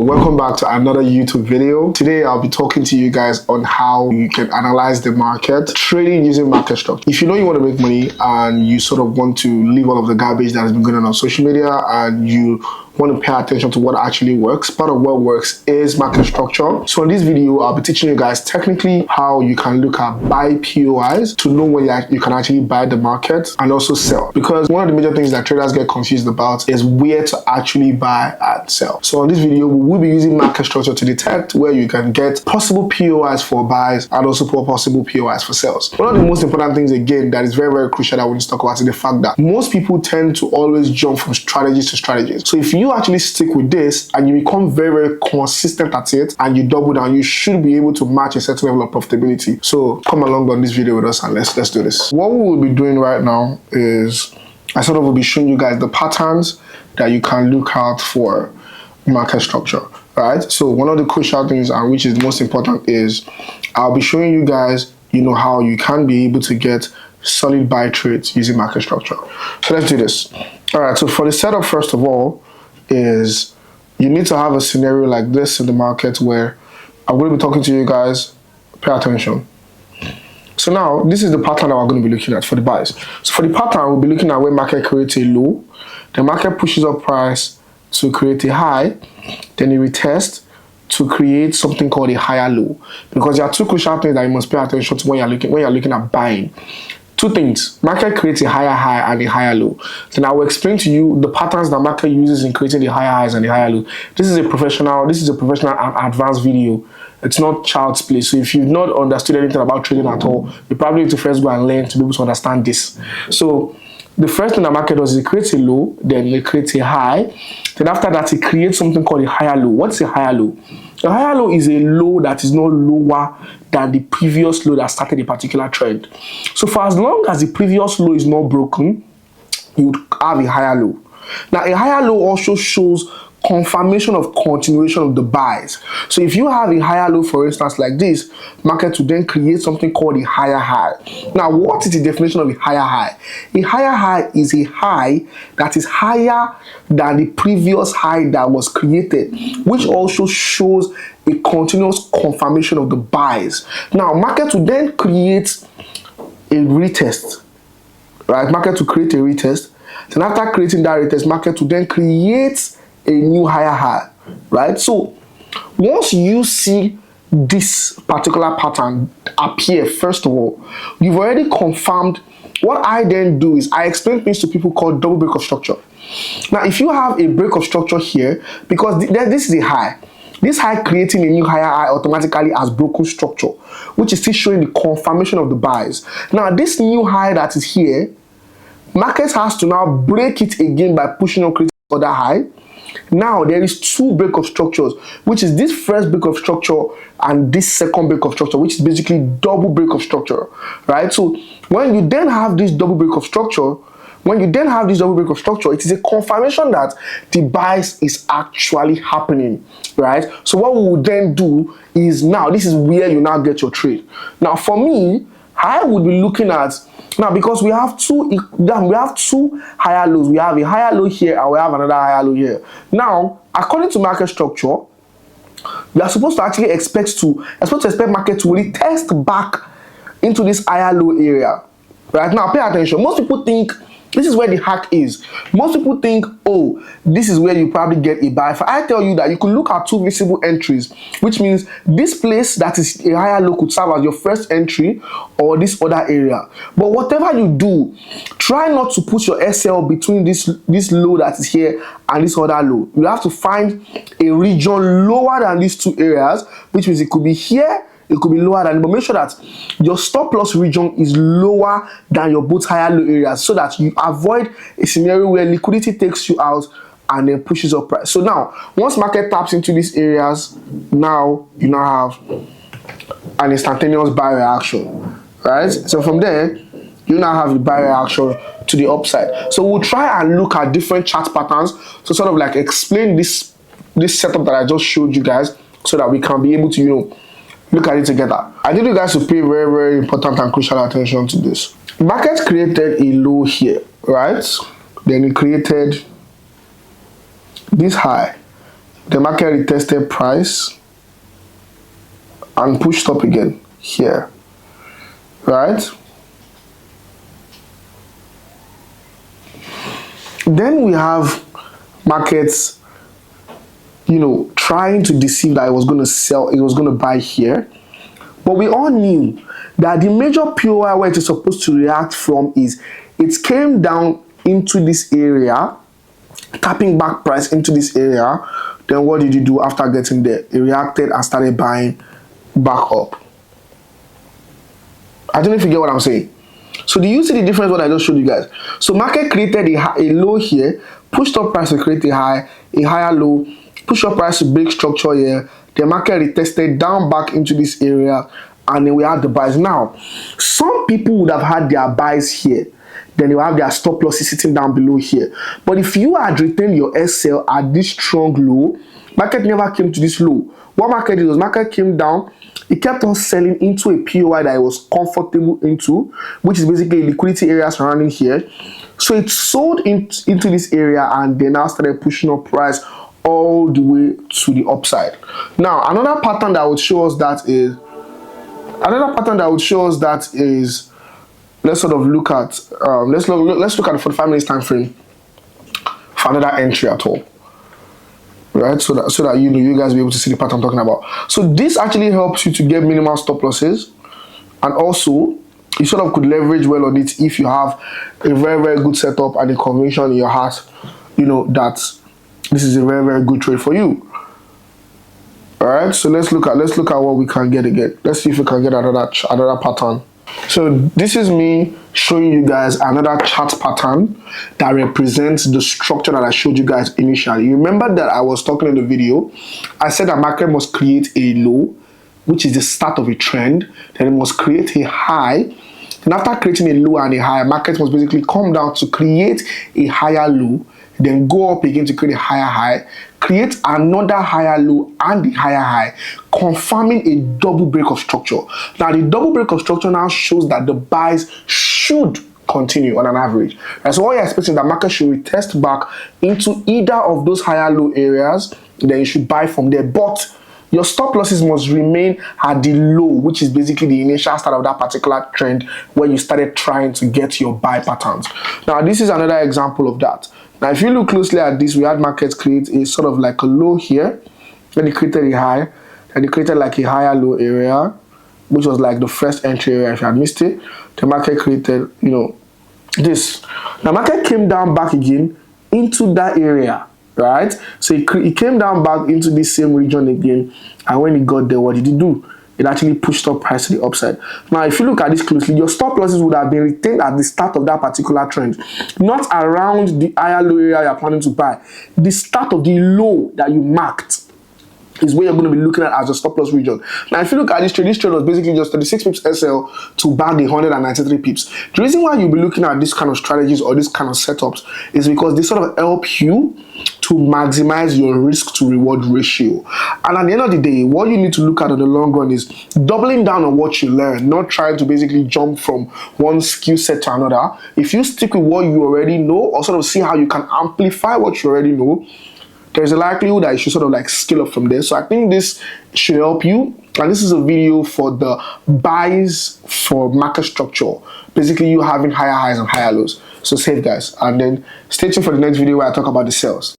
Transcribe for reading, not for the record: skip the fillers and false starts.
Welcome back to another YouTube video. Today I'll be talking to you guys on how you can analyze the market, trading using market structure. If you know you want to make money and you sort of want to leave all of the garbage that has been going on social media and you want to pay attention to what actually works, part of what works is market structure. So in this video, I'll be teaching you guys technically how you can look at buy POIs to know when you can actually buy the market and also sell. Because one of the major things that traders get confused about is where to actually buy and sell. So in this video, we will be using market structure to detect where you can get possible POIs for buys and also possible POIs for sales. One of the most important things, again, that is very, very crucial that we need to talk about is the fact that most people tend to always jump from strategies to strategies. So if you actually stick with this and you become very, very consistent at it and you double down, you should be able to match a certain level of profitability. So come along on this video with us and let's do this. What we will be doing right now is I sort of will be showing you guys the patterns that you can look out for market structure, right? So one of the crucial things, and which is the most important, is I'll be showing you guys, how you can be able to get solid buy trades using market structure. So let's do this. All right, so for the setup, first of all, is you need to have a scenario like this in the market where I'm going to be talking to you guys. Pay attention. So now this is the pattern that we're going to be looking at for the buys. So for the pattern, we'll be looking at where market creates a low, the market pushes up price to create a high, then it retests to create something called a higher low. Because there are two crucial things that you must pay attention to when you're looking at buying. Two things: market creates a higher high and a higher low. Then I will explain to you the patterns that market uses in creating the higher highs and the higher low. This is a professional and advanced video. It's not child's play. So if you've not understood anything about trading at all, you probably need to first go and learn to be able to understand this. So the first thing the market does is it creates a low, then it creates a high. Then after that, it creates something called a higher low. What's a higher low? A higher low is a low that is not lower than the previous low that started a particular trend. So for as long as the previous low is not broken, you would have a higher low. Now, a higher low also shows confirmation of continuation of the buys. So if you have a higher low, for instance, like this, market will then create something called a higher high. Now, what is the definition of a higher high? A higher high is a high that is higher than the previous high that was created, which also shows a continuous confirmation of the buys. Now, market will then create a retest, right? Market will create a retest. Then after creating that retest, market will then create a new higher high, right? So once you see this particular pattern appear, first of all, you've already confirmed. What I then do is I explain things to people called double break of structure. Now, if you have a break of structure here, because this is a high, this high creating a new higher high automatically has broken structure, which is still showing the confirmation of the buys. Now, this new high that is here, market has to now break it again by pushing on creating other high. Now there is two break of structures, which is this first break of structure and this second break of structure, which is basically double break of structure, right? So when you then have this double break of structure, it is a confirmation that the buys is actually happening, right? So what we will then do is, now this is where you now get your trade. Now for me, I would be looking at, now because we have two higher lows. We have a higher low here and we have another higher low here. Now, according to market structure, we are supposed to actually expect market to really test back into this higher low area. Right now, pay attention. Most people think this is where the hack is. Most people think, oh, this is where you probably get a buy. If I tell you that you could look at two visible entries, which means this place that is a higher low could serve as your first entry or this other area. But whatever you do, try not to put your SL between this low that is here and this other low. You have to find a region lower than these two areas, which means it could be here, it could be lower than, but make sure that your stop loss region is lower than your both higher low areas, so that you avoid a scenario where liquidity takes you out and then pushes up price. So now, once market taps into these areas, now you now have an instantaneous buy reaction, right? So from there, you now have a buy reaction to the upside. So we'll try and look at different chart patterns to sort of like explain this setup that I just showed you guys, so that we can be able to, look at it together. I need you guys to pay very, very important and crucial attention to this. Market created a low here, right? Then it created this high. The market retested price and pushed up again here, right? Then we have markets, trying to deceive that it was going to sell, it was going to buy here. But we all knew that the major POI where it is supposed to react from is it came down into this area, tapping back price into this area. Then what did you do after getting there? It reacted and started buying back up. I don't know if you get what I'm saying. So do you see the difference what I just showed you guys? So market created a low here, pushed up price to create a higher low, push up price to break structure here. The market retested down back into this area, and then we had the buys. Now, some people would have had their buys here, then they will have their stop losses sitting down below here. But if you had retained your SL at this strong low, market never came to this low. What market did was market came down, it kept on selling into a POI that it was comfortable into, which is basically a liquidity area surrounding here. So it sold into this area, and then now started pushing up price all the way to the upside. Now, another pattern that would show us that is, let's sort of look at let's look at the 45 minutes time frame for another entry at all, right? So that you guys will be able to see the pattern I'm talking about. So this actually helps you to get minimal stop losses, and also you sort of could leverage well on it if you have a very, very good setup and a conviction in your heart, that this is a very, very good trade for you. All right, so let's look at what we can get again. Let's see if we can get another pattern. So this is me showing you guys another chart pattern that represents the structure that I showed you guys initially. You remember that I was talking in the video, I said that market must create a low, which is the start of a trend, then it must create a high, and after creating a low and a high, market must basically come down to create a higher low, then go up again to create a higher high, create another higher low and a higher high, confirming a double break of structure. Now the double break of structure now shows that the buys should continue on an average. And so what you're expecting, that market should retest back into either of those higher low areas, then you should buy from there. But your stop losses must remain at the low, which is basically the initial start of that particular trend where you started trying to get your buy patterns. Now this is another example of that. Now if you look closely at this, we had markets create a sort of like a low here, then it created a high, and it created like a higher low area, which was like the first entry area. If you had missed it, the market created, this. Now market came down back again into that area, right? So it came down back into this same region again, and when it got there, what did it do? It actually pushed up price to the upside. Now, if you look at this closely, your stop losses would have been retained at the start of that particular trend, not around the higher low area you're planning to buy. The start of the low that you marked is where you're going to be looking at as a stop loss region. Now, if you look at this trade was basically just 36 pips SL to bag the 193 pips. The reason why you'll be looking at this kind of strategies or this kind of setups is because they sort of help you to maximize your risk to reward ratio. And at the end of the day, what you need to look at in the long run is doubling down on what you learn, not trying to basically jump from one skill set to another. If you stick with what you already know, or sort of see how you can amplify what you already know, there's a likelihood that you should sort of like scale up from there. So I think this should help you. And this is a video for the buys for market structure. Basically you having higher highs and higher lows. So save guys. And then stay tuned for the next video where I talk about the sells.